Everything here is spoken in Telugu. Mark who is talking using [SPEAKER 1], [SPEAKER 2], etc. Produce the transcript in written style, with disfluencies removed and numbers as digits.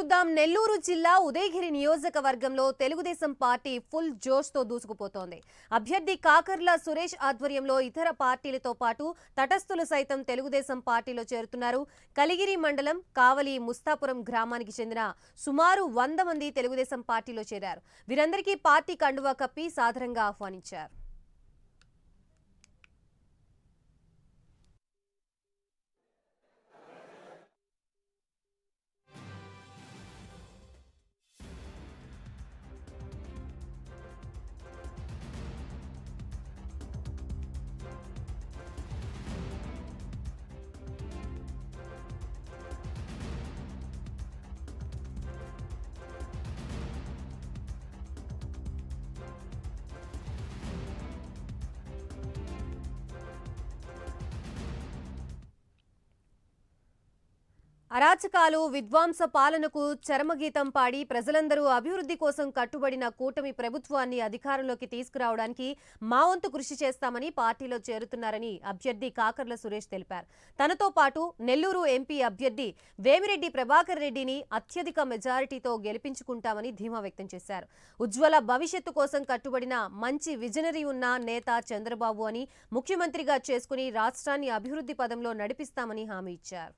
[SPEAKER 1] చూద్దాం. నెల్లూరు జిల్లా ఉదయగిరి నియోజకవర్గంలో తెలుగుదేశం పార్టీ ఫుల్ జోష్ తో దూసుకుపోతోంది. అభ్యర్థి కాకర్ల సురేష్ ఆధ్వర్యంలో ఇతర పార్టీలతో పాటు తటస్థులు సైతం తెలుగుదేశం పార్టీలో చేరుతున్నారు. కలిగిరి మండలం కావలి ముస్తాపురం గ్రామానికి చెందిన సుమారు 100 మంది తెలుగుదేశం పార్టీలో చేరారు. వీరందరికీ పార్టీ కండువా కప్పి సాదరంగా ఆహ్వానించారు. అరాచకాలు విధ్వంస పాలనకు చరమగీతం పాడి ప్రజలందరూ అభివృద్ధి కోసం కట్టుబడిన కూటమి ప్రభుత్వాన్ని అధికారంలోకి తీసుకురావడానికి మా వంతు కృషి చేస్తామని పార్టీలో చేరుతున్నారని అభ్యర్థి కాకర్ల సురేష్ తెలిపారు. తనతో పాటు నెల్లూరు ఎంపీ అభ్యర్థి వేమిరెడ్డి ప్రభాకర్ రెడ్డిని అత్యధిక మెజారిటీతో గెలిపించుకుంటామని ధీమా వ్యక్తం చేశారు. ఉజ్వల భవిష్యత్తు కోసం కట్టుబడిన మంచి విజనరీ ఉన్న నేత చంద్రబాబు అని ముఖ్యమంత్రిగా చేసుకుని రాష్ట్రాన్ని అభివృద్ధి పదంలో నడిపిస్తామని హామీ ఇచ్చారు.